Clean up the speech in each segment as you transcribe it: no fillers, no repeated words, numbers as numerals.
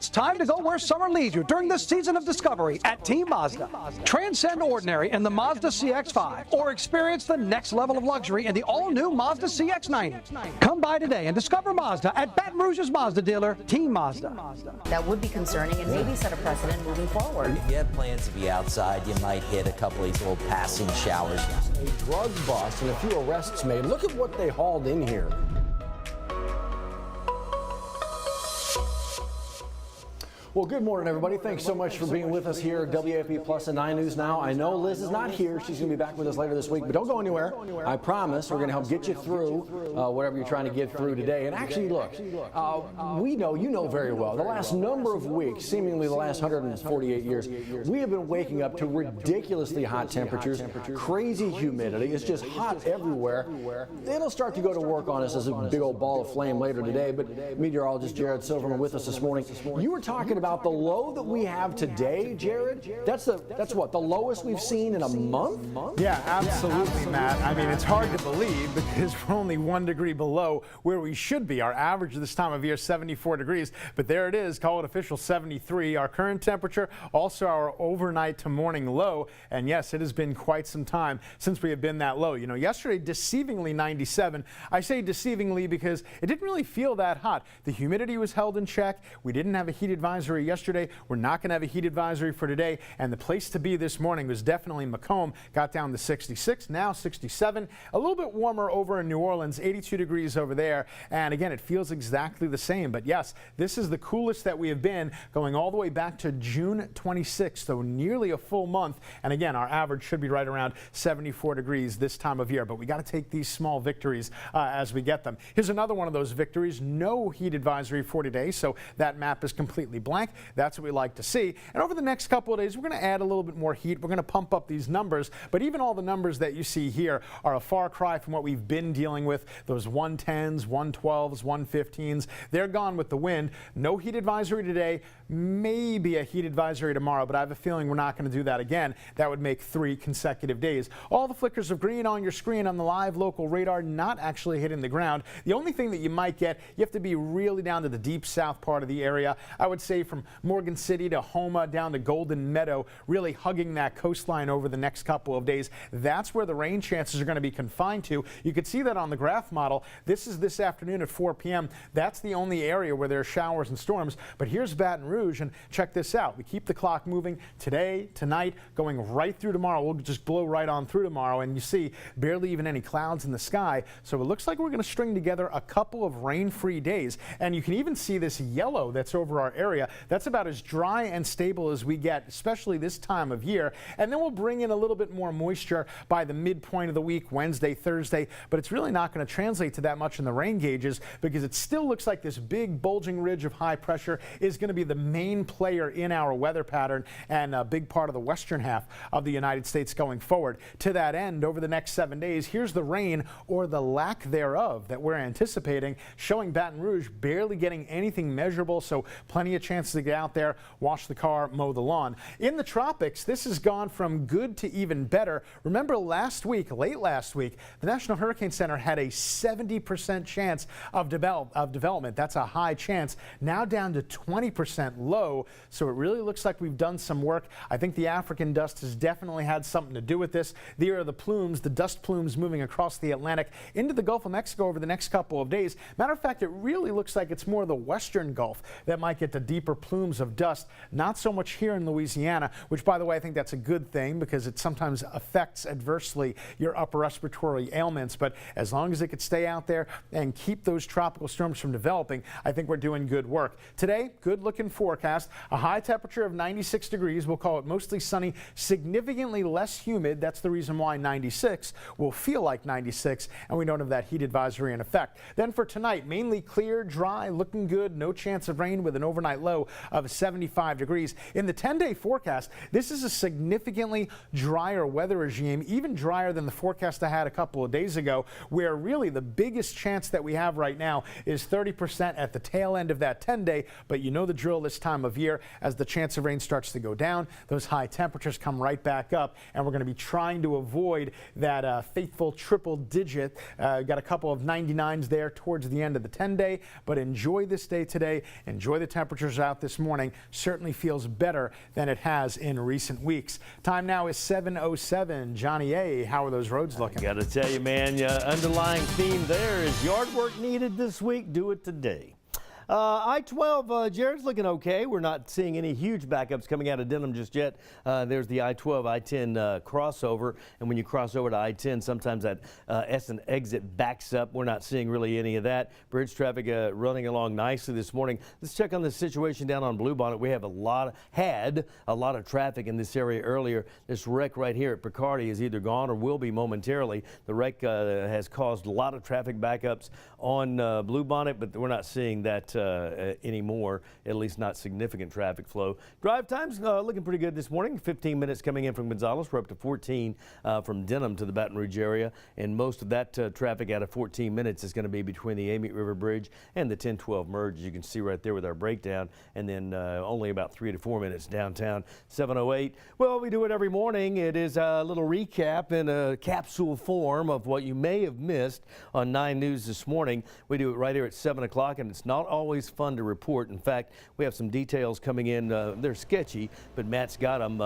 It's time to go where summer leads you during the season of discovery at Team Mazda. Transcend ordinary in the Mazda CX-5 or experience the next level of luxury in the all-new Mazda CX-90. Come by today and discover Mazda at Baton Rouge's Mazda dealer, Team Mazda. That would be concerning and maybe set a precedent moving forward. If you have plans to be outside, you might hit a couple of these little passing showers. A drug bust and a few arrests made. Look at what they hauled in here. Well, good morning, everybody. Thanks so much for being with us here at WAFB Plus and 9 News Now. I know Liz is not here. She's going to be back with us later this week, but don't go anywhere. I promise we're going to help get you through whatever you're trying to get through today. And actually, look, we know, you know very well, the last number of weeks, seemingly the last 148 years, we have been waking up to ridiculously hot temperatures, crazy humidity. It's just hot everywhere. It'll start to go to work on us as a big old ball of flame later today, but meteorologist Jared Silverman with us this morning. You were talking about the low that we have today, Jared. That's what, the lowest we've seen in a month? Yeah, absolutely, Matt. I mean, it's hard to believe because we're only 1 degree below where we should be. Our average this time of year is 74 degrees, but there it is, call it official 73. Our current temperature, also our overnight to morning low, and yes, it has been quite some time since we have been that low. You know, yesterday, deceivingly 97. I say deceivingly because it didn't really feel that hot. The humidity was held in check. We didn't have a heat advisory yesterday. We're not going to have a heat advisory for today, and the place to be this morning was definitely Macomb. Got down to 66, now 67. A little bit warmer over in New Orleans, 82 degrees over there, and again, it feels exactly the same. But yes, this is the coolest that we have been going all the way back to June 26th, so nearly a full month. And again, our average should be right around 74 degrees this time of year, but we got to take these small victories as we get them. Here's another one of those victories. No heat advisory for today, so that map is completely blank. That's what we like to see. And over the next couple of days, we're going to add a little bit more heat. We're going to pump up these numbers. But even all the numbers that you see here are a far cry from what we've been dealing with. Those 110s, 112s, 115s, they're gone with the wind. No heat advisory today. Maybe a heat advisory tomorrow, but I have a feeling we're not going to do that again. That would make 3 consecutive days. All the flickers of green on your screen on the live local radar not actually hitting the ground. The only thing that you might get, you have to be really down to the deep south part of the area. I would say from Morgan City to Houma down to Golden Meadow, really hugging that coastline over the next couple of days. That's where the rain chances are going to be confined to. You could see that on the graph model. This is this afternoon at 4 p.m. That's the only area where there are showers and storms. But here's Baton Rouge, and check this out. We keep the clock moving today, tonight, going right through tomorrow. We'll just blow right on through tomorrow, and you see barely even any clouds in the sky. So it looks like we're going to string together a couple of rain-free days. And you can even see this yellow that's over our area. That's about as dry and stable as we get, especially this time of year. And then we'll bring in a little bit more moisture by the midpoint of the week, Wednesday, Thursday, but it's really not going to translate to that much in the rain gauges because it still looks like this big bulging ridge of high pressure is going to be the main player in our weather pattern and a big part of the western half of the United States going forward. To that end, over the next 7 days, here's the rain or the lack thereof that we're anticipating, showing Baton Rouge barely getting anything measurable, so plenty of chances to get out there, wash the car, mow the lawn. In the tropics, this has gone from good to even better. Remember last week, late last week, the National Hurricane Center had a 70% chance of development. That's a high chance. Now down to 20% low, so it really looks like we've done some work. I think the African dust has definitely had something to do with this. There are the plumes, the dust plumes moving across the Atlantic into the Gulf of Mexico over the next couple of days. Matter of fact, it really looks like it's more the western Gulf that might get the deeper plumes of dust. Not so much here in Louisiana, which, by the way, I think that's a good thing because it sometimes affects adversely your upper respiratory ailments. But as long as it could stay out there and keep those tropical storms from developing, I think we're doing good work. Today, good looking forecast. A high temperature of 96 degrees. We'll call it mostly sunny, significantly less humid. That's the reason why 96 will feel like 96, and we don't have that heat advisory in effect. Then for tonight, mainly clear, dry, looking good, no chance of rain with an overnight low of 75 degrees. In the 10-day forecast, this is a significantly drier weather regime, even drier than the forecast I had a couple of days ago, where really the biggest chance that we have right now is 30% at the tail end of that 10-day. But you know the drill this time of year. As the chance of rain starts to go down, those high temperatures come right back up, and we're going to be trying to avoid that fateful triple digit. Got a couple of 99s there towards the end of the 10-day, but enjoy this day today. Enjoy the temperatures out out this morning certainly feels better than it has in recent weeks. Time now is 7:07. Johnny A., how are those roads looking? Got to tell you, man, underlying theme there is yard work needed this week. Do it today. I-12, Jared's looking okay. We're not seeing any huge backups coming out of Denham just yet. There's the I-12, I-10 crossover, and when you cross over to I-10, sometimes that Essen exit backs up. We're not seeing really any of that. Bridge traffic running along nicely this morning. Let's check on the situation down on Bluebonnet. We have had a lot of traffic in this area earlier. This wreck right here at Picardy is either gone or will be momentarily. The wreck has caused a lot of traffic backups on Bluebonnet, but we're not seeing that anymore, at least not significant traffic flow. Drive times looking pretty good this morning. 15 minutes coming in from Gonzales. We're up to 14 from Denham to the Baton Rouge area, and most of that traffic out of 14 minutes is going to be between the Amite River Bridge and the 10-12 merge, as you can see right there with our breakdown, and then only about 3 to 4 minutes downtown. 7:08. Well, we do it every morning. It is a little recap in a capsule form of what you may have missed on 9 News this morning. We do it right here at 7 o'clock, and it's not always fun to report. In fact, we have some details coming in. They're sketchy, but Matt's got them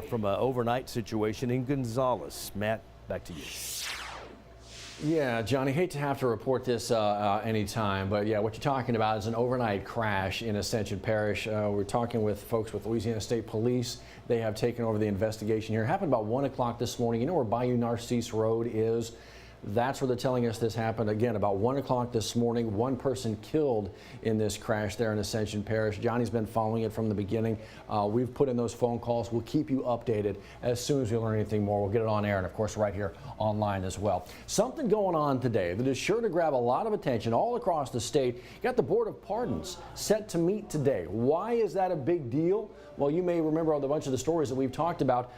from an overnight situation in Gonzales. Matt, back to you. Yeah, Johnny, hate to have to report this anytime, but yeah, what you're talking about is an overnight crash in Ascension Parish. We're talking with folks with Louisiana State Police. They have taken over the investigation here. It happened about 1 o'clock this morning. You know where Bayou Narcisse Road is? That's where they're telling us this happened. Again, about 1 o'clock this morning. One person killed in this crash there in Ascension Parish. Johnny's been following it from the beginning. We've put in those phone calls. We'll keep you updated as soon as we learn anything more. We'll get it on air and, of course, right here online as well. Something going on today that is sure to grab a lot of attention all across the state. You got the Board of Pardons set to meet today. Why is that a big deal? Well, you may remember a bunch of the stories that we've talked about.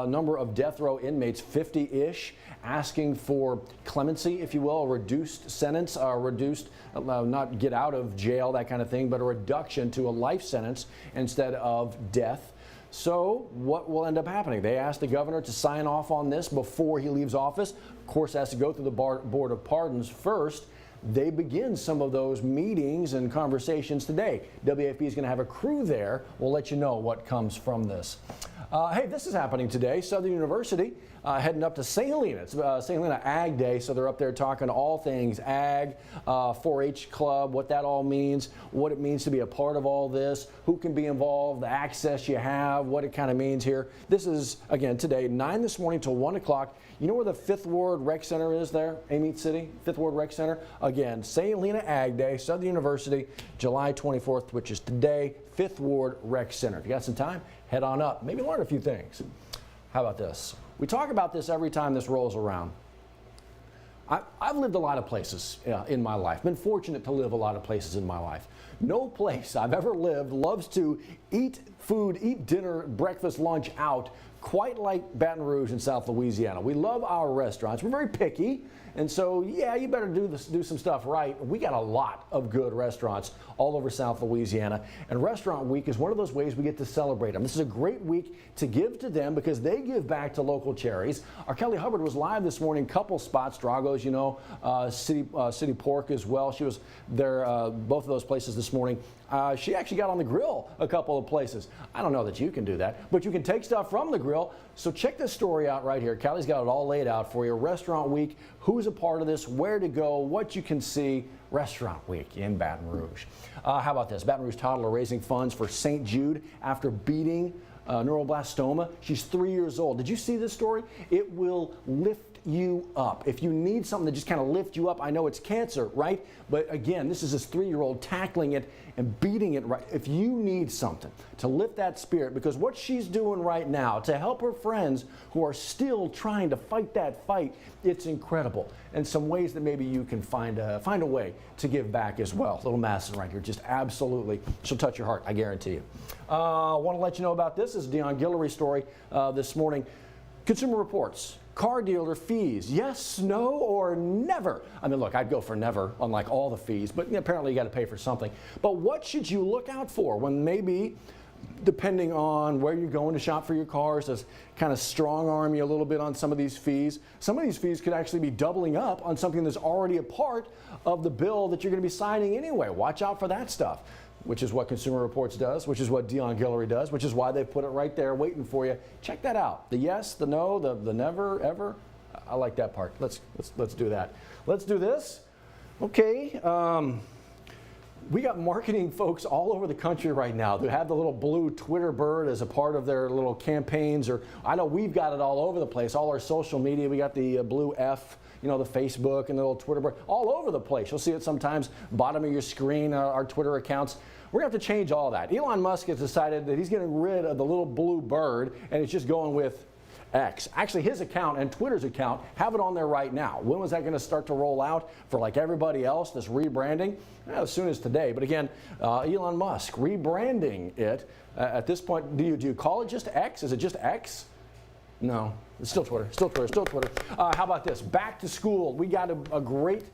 Number of death row inmates, 50-ish, asking for clemency, if you will, a reduced sentence, not get out of jail, that kind of thing, but a reduction to a life sentence instead of death. So what will end up happening? They asked the governor to sign off on this before he leaves office. Of course, has to go through the Board of Pardons first. They begin some of those meetings and conversations today. WAFB is going to have a crew there. We'll let you know what comes from this. Hey, this is happening today. Southern University heading up to St. Helena. It's St. Helena Ag Day, so they're up there talking all things ag, 4-H club, what that all means, what it means to be a part of all this, who can be involved, the access you have, what it kind of means here. This is, again, today, 9 this morning till 1 o'clock. You know where the 5th Ward Rec Center is there, Amite City, 5th Ward Rec Center? Again, St. Helena Ag Day, Southern University, July 24th, which is today, 5th Ward Rec Center. If you got some time, head on up. Maybe learn a few things. How about this? We talk about this every time this rolls around. I've lived a lot of places in my life. Been fortunate to live a lot of places in my life. No place I've ever lived loves to eat food, eat dinner, breakfast, lunch out quite like Baton Rouge in South Louisiana. We love our restaurants. We're very picky. And so, yeah, you better do some stuff right. We got a lot of good restaurants all over South Louisiana. And Restaurant Week is one of those ways we get to celebrate them. This is a great week to give to them because they give back to local charities. Our Kelly Hubbard was live this morning, couple spots, Drago's, you know, City Pork as well. She was there, both of those places this morning. She actually got on the grill a couple of places. I don't know that you can do that, but you can take stuff from the grill. So check this story out right here. Callie's got it all laid out for you. Restaurant Week, who's a part of this, where to go, what you can see. Restaurant Week in Baton Rouge. How about this? Baton Rouge toddler raising funds for St. Jude after beating neuroblastoma. She's 3 years old. Did you see this story? It will lift you up. If you need something to just kind of lift you up, I know it's cancer, right? But again, this is this 3-year-old tackling it and beating it right. If you need something to lift that spirit, because what she's doing right now to help her friends who are still trying to fight that fight, it's incredible. And some ways that maybe you can find a way to give back as well. Little Madison right here, just absolutely, she'll touch your heart, I guarantee you. Want to let you know about this. This is Dion Guillory's story this morning. Consumer Reports. Car dealer fees, yes, no, or never. I mean, look, I'd go for never, unlike all the fees, but apparently you got to pay for something. But what should you look out for when maybe, depending on where you're going to shop for your cars, does kind of strong arm you a little bit on some of these fees? Some of these fees could actually be doubling up on something that's already a part of the bill that you're going to be signing anyway. Watch out for that stuff. which is what Consumer Reports does, which is what Dion Guillory does, which is why they put it right there waiting for you. Check that out. The yes, the no, the never, ever. I like that part. Let's do that. Let's do this. Okay. We got marketing folks all over the country right now who have the little blue Twitter bird as a part of their little campaigns, or I know we've got it all over the place, all our social media. We got the blue F, you know, the Facebook and the little Twitter bird, all over the place. You'll see it sometimes, bottom of your screen, our Twitter accounts. We're going to have to change all that. Elon Musk has decided that he's getting rid of the little blue bird, and it's just going with X. Actually, his account and Twitter's account have it on there right now. When was that going to start to roll out for like everybody else, this rebranding? As soon as today. But again, Elon Musk rebranding it. At this point, do you call it just X? Is it just X? No, it's still Twitter, still Twitter, still Twitter. How about this? Back to school. We got a great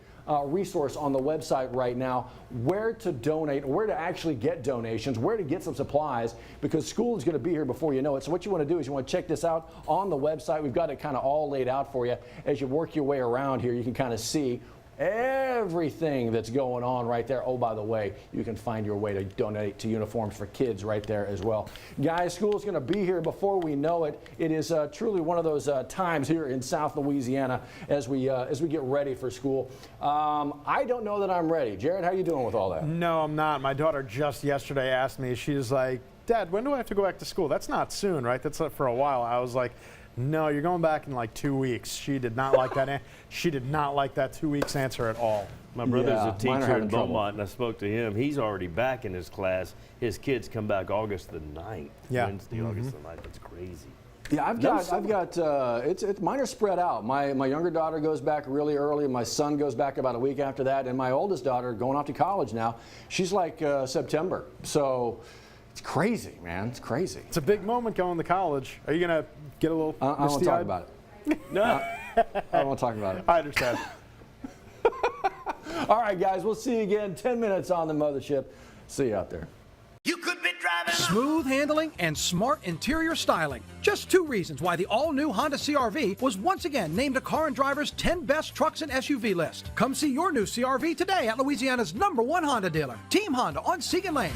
resource on the website right now, where to donate, where to actually get donations, where to get some supplies, because school is going to be here before you know it. So what you want to do is you want to check this out on the website. We've got it kind of all laid out for you. As you work your way around here, you can kind of see everything that's going on right there. Oh, by the way, you can find your way to donate to uniforms for kids right there as well. Guys, school is going to be here before we know it. It is truly one of those times here in South Louisiana as we get ready for school. I don't know that I'm ready. Jared, how you doing with all that? No, I'm not. My daughter just yesterday asked me, she was like, Dad, when do I have to go back to school? That's not soon, right? That's for a while. I was like, no, you're going back in like 2 weeks. She did not like that. She did not like that 2 weeks answer at all. My brother's a teacher in Beaumont, and I spoke to him. He's already back in his class. His kids come back August the 9th. Yeah. Wednesday, August the 9th. That's crazy. Yeah, I've got mine are spread out. My younger daughter goes back really early. My son goes back about a week after that, and my oldest daughter, going off to college now, she's like September. So it's crazy, man. It's crazy. It's a big moment going to college. Are you going to get a little I don't want to talk about it. No. I don't want to talk about it. I understand. All right, guys, we'll see you again 10 minutes on the mothership. See you out there. You could be driving. Smooth handling and smart interior styling. Just 2 reasons why the all-new Honda CR-V was once again named a Car and Driver's 10 Best Trucks and SUV list. Come see your new CR-V today at Louisiana's #1 Honda dealer, Team Honda on Siegen Lane.